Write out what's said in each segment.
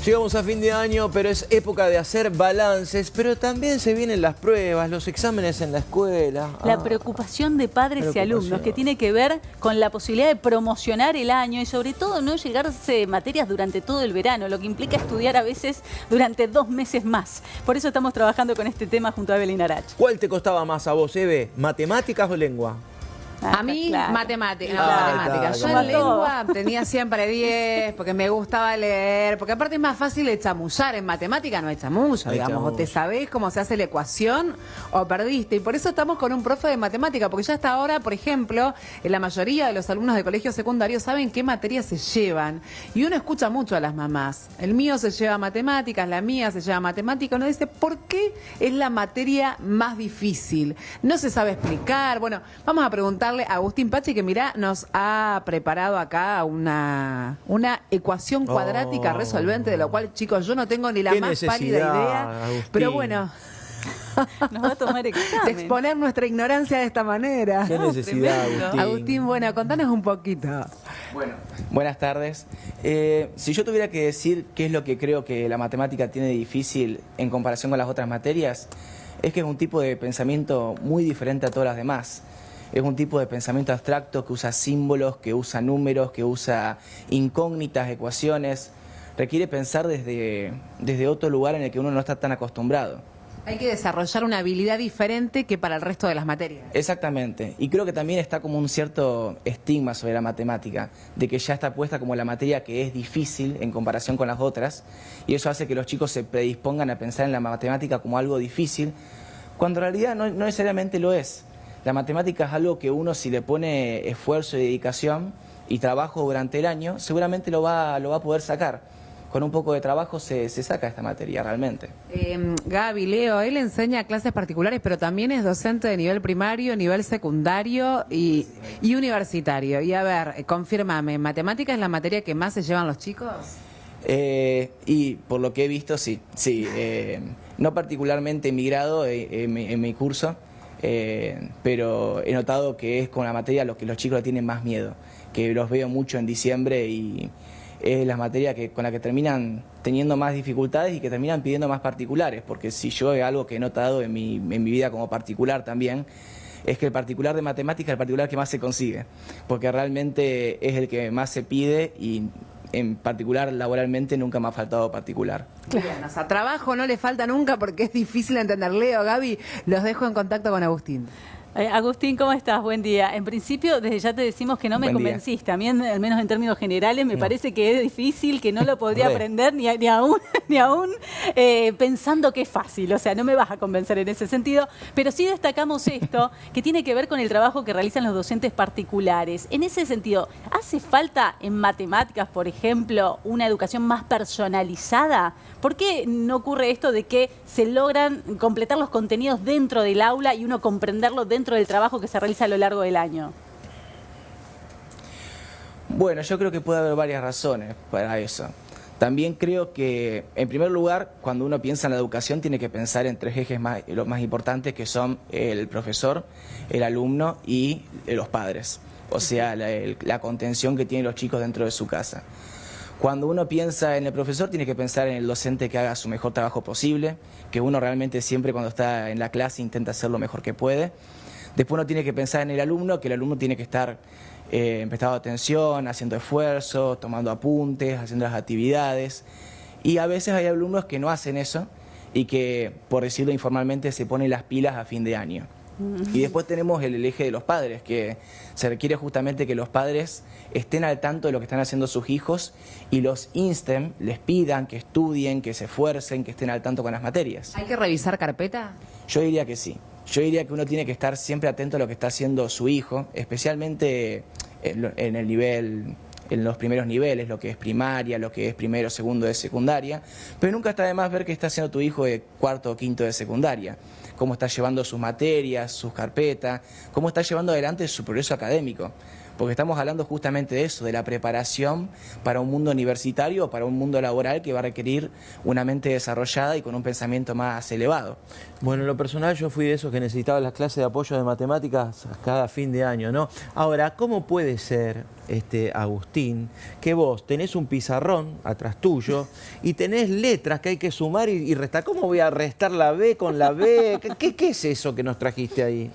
Llegamos a fin de año, pero es época de hacer balances, pero también se vienen las pruebas, los exámenes en la escuela. La preocupación de padres y alumnos, que tiene que ver con la posibilidad de promocionar el año y sobre todo no llegarse materias durante todo el verano, lo que implica estudiar a veces durante 2 meses más. Por eso estamos trabajando con este tema junto a Evelyn Arach. ¿Cuál te costaba más a vos, Eve? ¿Matemáticas o lengua? A mí, claro. matemáticas. Claro. Yo en lengua tenía siempre 10, porque me gustaba leer, porque aparte es más fácil de chamullar. En matemática no hay chamulla, digamos. O te sabés cómo se hace la ecuación o perdiste. Y por eso estamos con un profe de matemática, porque ya hasta ahora, por ejemplo, la mayoría de los alumnos de colegios secundarios saben qué materias se llevan. Y uno escucha mucho a las mamás. El mío se lleva matemáticas, la mía se lleva matemática. Uno dice, ¿por qué es la materia más difícil? No se sabe explicar. Bueno, vamos a preguntarle a Agustín Pachi, que mirá, nos ha preparado acá una ecuación cuadrática resolvente, de lo cual, chicos, yo no tengo ni la más pálida idea. Agustín. Pero bueno, Nos va a tomar de examen. exponer nuestra ignorancia de esta manera. ¿Qué necesidad, tremendo. Agustín? Agustín, bueno, contanos un poquito. Bueno, buenas tardes. Si yo tuviera que decir qué es lo que creo que la matemática tiene de difícil en comparación con las otras materias, es que es un tipo de pensamiento muy diferente a todas las demás. Es un tipo de pensamiento abstracto que usa símbolos, que usa números, que usa incógnitas, ecuaciones. Requiere pensar desde otro lugar en el que uno no está tan acostumbrado. Hay que desarrollar una habilidad diferente que para el resto de las materias. Exactamente, y creo que también está como un cierto estigma sobre la matemática, de que ya está puesta como la materia que es difícil en comparación con las otras, y eso hace que los chicos se predispongan a pensar en la matemática como algo difícil, cuando en realidad no necesariamente lo es. La matemática es algo que uno, si le pone esfuerzo y dedicación y trabajo durante el año, seguramente lo va a poder sacar. Con un poco de trabajo se saca esta materia realmente. Gaby, Leo, él enseña clases particulares, pero también es docente de nivel primario, nivel secundario y universitario. Y a ver, confírmame, ¿matemática es la materia que más se llevan los chicos? Y por lo que he visto, sí. No particularmente en mi grado, en mi curso, pero he notado que es con la materia a lo que los chicos le tienen más miedo, que los veo mucho en diciembre y es la materia con la que terminan teniendo más dificultades y que terminan pidiendo más particulares, porque si yo es algo que he notado en mi vida como particular también, es que el particular de matemática es el particular que más se consigue, porque realmente es el que más se pide y en particular laboralmente nunca me ha faltado particular. Bien, o sea, trabajo no le falta nunca porque es difícil entender. Leo, Gaby, los dejo en contacto con Agustín. Agustín, ¿cómo estás? Buen día. En principio, desde ya te decimos que no me convenciste. A mí, al menos en términos generales, me parece que es difícil, que no lo podría aprender ni aún pensando que es fácil. O sea, no me vas a convencer en ese sentido. Pero sí destacamos esto, que tiene que ver con el trabajo que realizan los docentes particulares. En ese sentido, ¿hace falta en matemáticas, por ejemplo, una educación más personalizada? ¿Por qué no ocurre esto de que se logran completar los contenidos dentro del aula y uno comprenderlo dentro del trabajo que se realiza a lo largo del año? Bueno, yo creo que puede haber varias razones para eso. También creo que, en primer lugar, cuando uno piensa en la educación, tiene que pensar en 3 ejes los más importantes, que son el profesor, el alumno y los padres. O sea, la contención que tienen los chicos dentro de su casa. Cuando uno piensa en el profesor, tiene que pensar en el docente que haga su mejor trabajo posible, que uno realmente siempre cuando está en la clase intenta hacer lo mejor que puede. Después uno tiene que pensar en el alumno, que el alumno tiene que estar prestando atención, haciendo esfuerzo, tomando apuntes, haciendo las actividades. Y a veces hay alumnos que no hacen eso y que, por decirlo informalmente, se ponen las pilas a fin de año. Y después tenemos el eje de los padres, que se requiere justamente que los padres estén al tanto de lo que están haciendo sus hijos y los insten, les pidan que estudien, que se esfuercen, que estén al tanto con las materias. ¿Hay que revisar carpeta? Yo diría que sí. Yo diría que uno tiene que estar siempre atento a lo que está haciendo su hijo, especialmente en el nivel, en los primeros niveles, lo que es primaria, lo que es primero, segundo de secundaria, pero nunca está de más ver qué está haciendo tu hijo de cuarto o quinto de secundaria, cómo está llevando sus materias, sus carpetas, cómo está llevando adelante su progreso académico, porque estamos hablando justamente de eso, de la preparación para un mundo universitario o para un mundo laboral que va a requerir una mente desarrollada y con un pensamiento más elevado. Bueno, en lo personal yo fui de esos que necesitaba las clases de apoyo de matemáticas cada fin de año, ¿no? Ahora, ¿cómo puede ser, Agustín, que vos tenés un pizarrón atrás tuyo y tenés letras que hay que sumar y restar? ¿Cómo voy a restar la B con la B? ¿Qué es eso que nos trajiste ahí?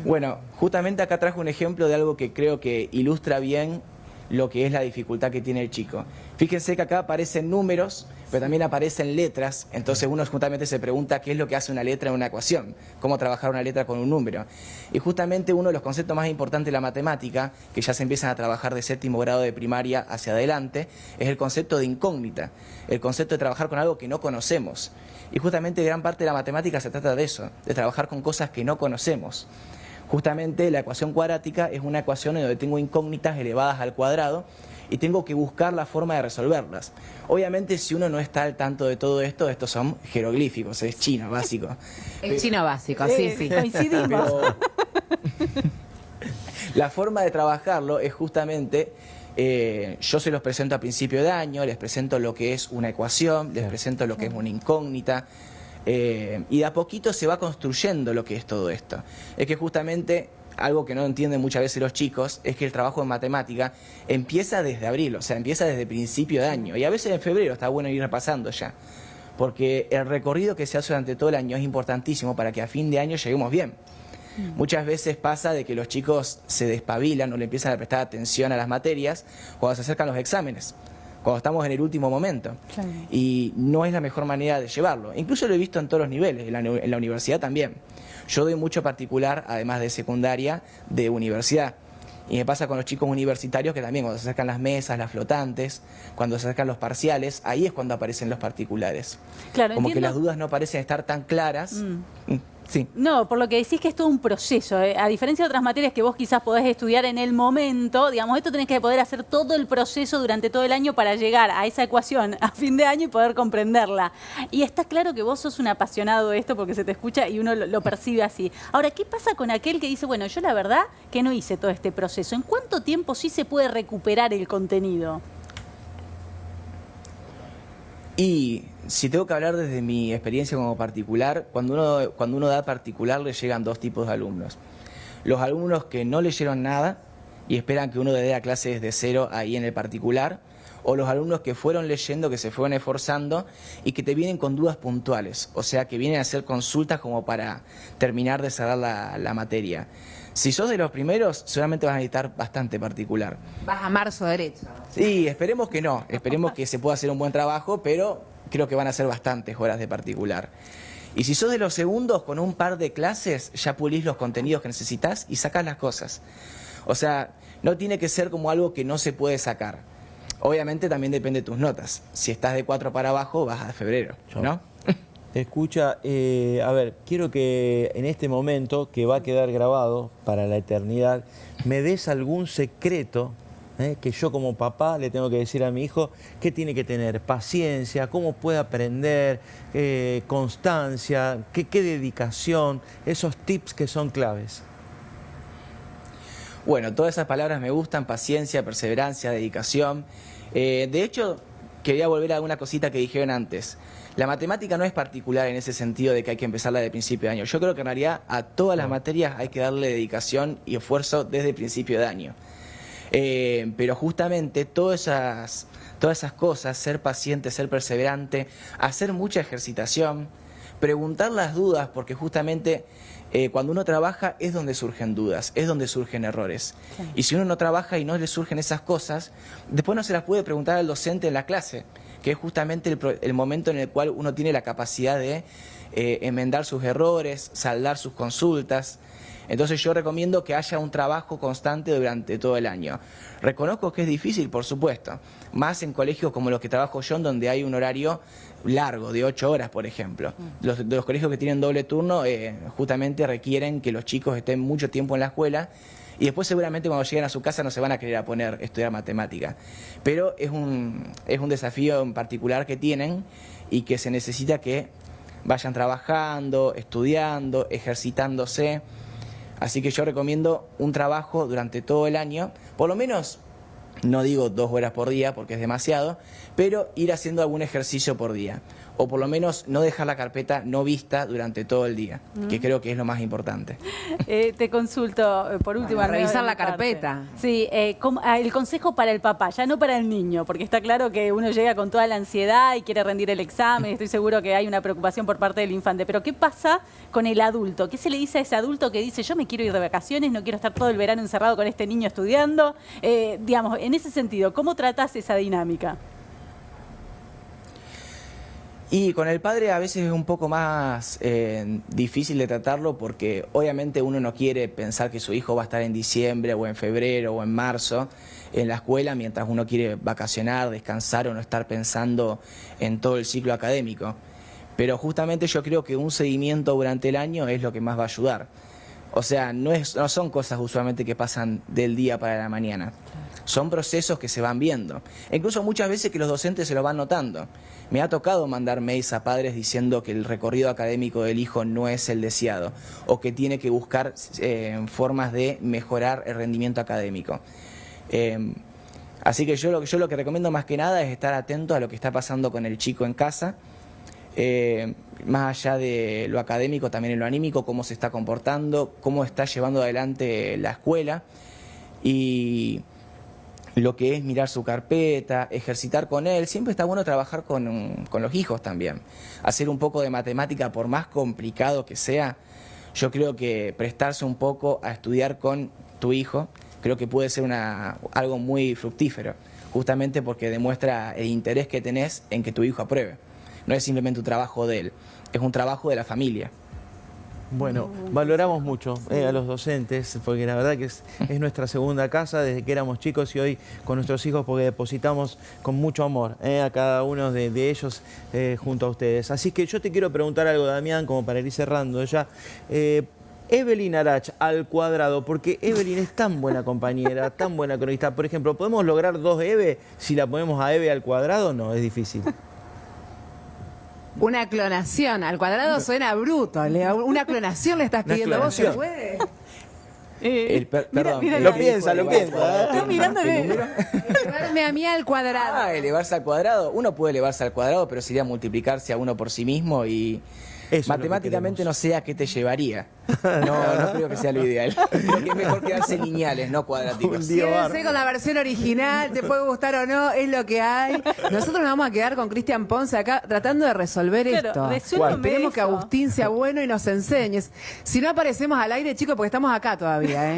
Bueno, justamente acá trajo un ejemplo de algo que creo que ilustra bien lo que es la dificultad que tiene el chico. Fíjense que acá aparecen números, pero también aparecen letras, entonces uno justamente se pregunta qué es lo que hace una letra en una ecuación, cómo trabajar una letra con un número. Y justamente uno de los conceptos más importantes de la matemática, que ya se empiezan a trabajar de séptimo grado de primaria hacia adelante, es el concepto de incógnita, el concepto de trabajar con algo que no conocemos. Y justamente gran parte de la matemática se trata de eso, de trabajar con cosas que no conocemos. Justamente la ecuación cuadrática es una ecuación en donde tengo incógnitas elevadas al cuadrado y tengo que buscar la forma de resolverlas. Obviamente, si uno no está al tanto de todo esto, estos son jeroglíficos, es chino básico. El chino básico, sí, sí. Coincidimos. Pero la forma de trabajarlo es justamente, yo se los presento a principio de año, les presento lo que es una ecuación, les presento lo que es una incógnita, y de a poquito se va construyendo lo que es todo esto. Es que justamente algo que no entienden muchas veces los chicos es que el trabajo en matemática empieza desde abril, o sea, empieza desde principio de año, y a veces en febrero está bueno ir repasando ya, porque el recorrido que se hace durante todo el año es importantísimo para que a fin de año lleguemos bien. Muchas veces pasa de que los chicos se despabilan o le empiezan a prestar atención a las materias cuando se acercan los exámenes, cuando estamos en el último momento. Claro. Y no es la mejor manera de llevarlo. Incluso lo he visto en todos los niveles, en la universidad también. Yo doy mucho particular, además de secundaria, de universidad. Y me pasa con los chicos universitarios que también cuando se acercan las mesas, las flotantes, cuando se acercan los parciales, ahí es cuando aparecen los particulares. Claro, Como que entiendo. las dudas no parecen estar tan claras. Sí. No, por lo que decís que es todo un proceso. A diferencia de otras materias que vos quizás podés estudiar en el momento, digamos, esto tenés que poder hacer todo el proceso durante todo el año para llegar a esa ecuación a fin de año y poder comprenderla. Y está claro que vos sos un apasionado de esto porque se te escucha y uno lo percibe así. Ahora, ¿qué pasa con aquel que dice, bueno, yo la verdad que no hice todo este proceso? ¿En cuánto tiempo sí se puede recuperar el contenido? Y si tengo que hablar desde mi experiencia como particular, cuando uno da particular le llegan dos tipos de alumnos. Los alumnos que no leyeron nada y esperan que uno le dé la clase desde cero ahí en el particular, o los alumnos que fueron leyendo, que se fueron esforzando y que te vienen con dudas puntuales, o sea, que vienen a hacer consultas como para terminar de cerrar la materia. Si sos de los primeros, seguramente vas a necesitar bastante particular. Vas a marzo derecho. Sí, esperemos que no, esperemos que se pueda hacer un buen trabajo, pero creo que van a ser bastantes horas de particular. Y si sos de los segundos, con un par de clases ya pulís los contenidos que necesitas y sacás las cosas. O sea, no tiene que ser como algo que no se puede sacar. Obviamente también depende de tus notas. Si estás de 4 para abajo, vas a febrero, ¿no? Escucha, a ver, quiero que en este momento, que va a quedar grabado para la eternidad, me des algún secreto que yo como papá le tengo que decir a mi hijo que tiene que tener paciencia, cómo puede aprender, constancia, qué dedicación, esos tips que son claves. Bueno, todas esas palabras me gustan: paciencia, perseverancia, dedicación. De hecho, quería volver a una cosita que dijeron antes. La matemática no es particular en ese sentido de que hay que empezarla de principio de año. Yo creo que en realidad a todas las materias hay que darle dedicación y esfuerzo desde el principio de año. Pero justamente todas esas cosas, ser paciente, ser perseverante, hacer mucha ejercitación, preguntar las dudas, porque justamente cuando uno trabaja es donde surgen dudas, es donde surgen errores. Sí. Y si uno no trabaja y no le surgen esas cosas, después no se las puede preguntar al docente en la clase, que es justamente el momento en el cual uno tiene la capacidad de enmendar sus errores, saldar sus consultas. Entonces yo recomiendo que haya un trabajo constante durante todo el año. Reconozco que es difícil, por supuesto, más en colegios como los que trabajo yo, donde hay un horario largo, de 8 horas, por ejemplo. Los colegios que tienen doble turno justamente requieren que los chicos estén mucho tiempo en la escuela y después seguramente cuando lleguen a su casa no se van a querer a poner a estudiar matemática. Pero es un desafío en particular que tienen y que se necesita que vayan trabajando, estudiando, ejercitándose. Así que yo recomiendo un trabajo durante todo el año, por lo menos, no digo 2 horas por día porque es demasiado, pero ir haciendo algún ejercicio por día. O por lo menos no dejar la carpeta no vista durante todo el día, que creo que es lo más importante. Te consulto, por último. Bueno, revisar la carpeta. Sí, el consejo para el papá, ya no para el niño, porque está claro que uno llega con toda la ansiedad y quiere rendir el examen, estoy seguro que hay una preocupación por parte del infante, pero ¿qué pasa con el adulto? ¿Qué se le dice a ese adulto que dice, yo me quiero ir de vacaciones, no quiero estar todo el verano encerrado con este niño estudiando? Digamos, en ese sentido, ¿cómo tratás esa dinámica? Y con el padre a veces es un poco más difícil de tratarlo porque obviamente uno no quiere pensar que su hijo va a estar en diciembre o en febrero o en marzo en la escuela mientras uno quiere vacacionar, descansar o no estar pensando en todo el ciclo académico. Pero justamente yo creo que un seguimiento durante el año es lo que más va a ayudar. O sea, no son cosas usualmente que pasan del día para la mañana. Son procesos que se van viendo. E incluso muchas veces que los docentes se lo van notando. Me ha tocado mandar mails a padres diciendo que el recorrido académico del hijo no es el deseado o que tiene que buscar formas de mejorar el rendimiento académico. Así que yo lo que recomiendo más que nada es estar atento a lo que está pasando con el chico en casa. Más allá de lo académico, también en lo anímico, cómo se está comportando, cómo está llevando adelante la escuela y lo que es mirar su carpeta, ejercitar con él. Siempre está bueno trabajar con los hijos también. Hacer un poco de matemática, por más complicado que sea, yo creo que prestarse un poco a estudiar con tu hijo, creo que puede ser algo muy fructífero, justamente porque demuestra el interés que tenés en que tu hijo apruebe. No es simplemente un trabajo de él, es un trabajo de la familia. Bueno, valoramos mucho a los docentes, porque la verdad que es nuestra segunda casa desde que éramos chicos y hoy con nuestros hijos porque depositamos con mucho amor a cada uno de ellos junto a ustedes. Así que yo te quiero preguntar algo, Damián, como para ir cerrando ya. Evelyn Arach al cuadrado, porque Evelyn es tan buena compañera, tan buena cronista. Por ejemplo, ¿podemos lograr 2 Eve si la ponemos a Eve al cuadrado? No, es difícil. Una clonación, al cuadrado suena bruto. Una clonación le estás pidiendo a vos, ¿se puede? Perdón, lo piensa. Estoy mirándole. Elevarme a mí al cuadrado. Elevarse al cuadrado. Uno puede elevarse al cuadrado, pero sería multiplicarse a uno por sí mismo y eso matemáticamente no sé a qué te llevaría. No creo que sea lo ideal. Creo que es mejor quedarse lineales, no cuadraticos. Quédense con la versión original, te puede gustar o no, es lo que hay. Nosotros nos vamos a quedar con Cristian Ponce acá tratando de resolver esto. Esperemos que Agustín sea bueno y nos enseñes. Si no aparecemos al aire, chicos, porque estamos acá todavía, ¿eh?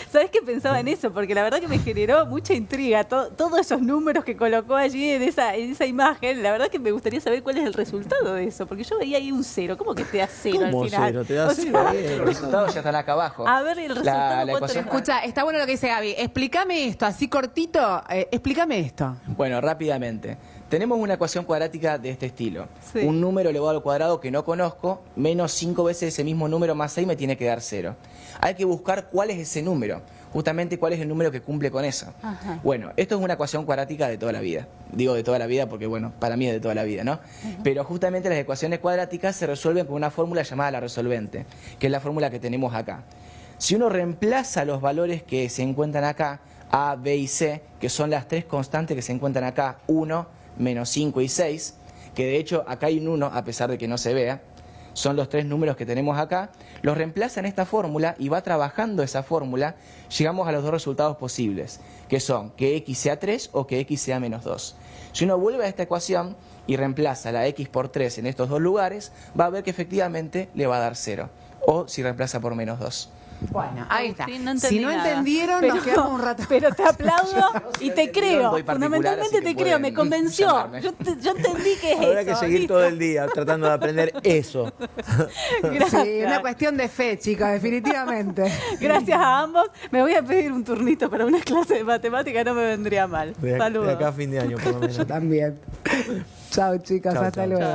¿Sabés qué pensaba en eso? Porque la verdad que me generó mucha intriga. Todos esos números que colocó allí en esa imagen, la verdad que me gustaría saber cuál es el resultado de eso. Porque yo veía ahí un 0. ¿Cómo que te da 0 al final? ¿Cómo 0? Te da 0. Los resultados ya están acá abajo. A ver, el resultado. La ecuación. Escucha, está bueno lo que dice Gaby. Explícame esto, así cortito. Explícame esto. Bueno, rápidamente. Tenemos una ecuación cuadrática de este estilo. Sí. Un número elevado al cuadrado que no conozco, menos 5 veces ese mismo número más 6 me tiene que dar 0. Hay que buscar cuál es ese número. Justamente cuál es el número que cumple con eso. Ajá. Bueno, esto es una ecuación cuadrática de toda la vida. Digo de toda la vida porque, bueno, para mí es de toda la vida, ¿no? Pero justamente las ecuaciones cuadráticas se resuelven con una fórmula llamada la resolvente, que es la fórmula que tenemos acá. Si uno reemplaza los valores que se encuentran acá, A, B y C, que son las 3 constantes que se encuentran acá, 1, menos 5 y 6, que de hecho acá hay un 1 a pesar de que no se vea, son los 3 números que tenemos acá, los reemplaza en esta fórmula y va trabajando esa fórmula, llegamos a los 2 resultados posibles, que son que x sea 3 o que x sea menos 2. Si uno vuelve a esta ecuación y reemplaza la x por 3 en estos 2 lugares, va a ver que efectivamente le va a dar 0, o si reemplaza por menos 2. Bueno, ahí está. Sí, no si no nada. entendieron, nos quedamos un rato. Pero te aplaudo y te Yo creo. doy particular, Fundamentalmente así que te creo, me pueden convenció. llamarme. Yo entendí que es eso. Habrá que seguir ¿listo? todo el día tratando de aprender eso. Gracias. Sí, una cuestión de fe, chicos, definitivamente. Gracias a ambos. Me voy a pedir un turnito para una clase de matemática, no me vendría mal. De Saludos. acá a fin de año, por lo menos. Yo también. Chao, chicas, Chao, hasta chao. luego.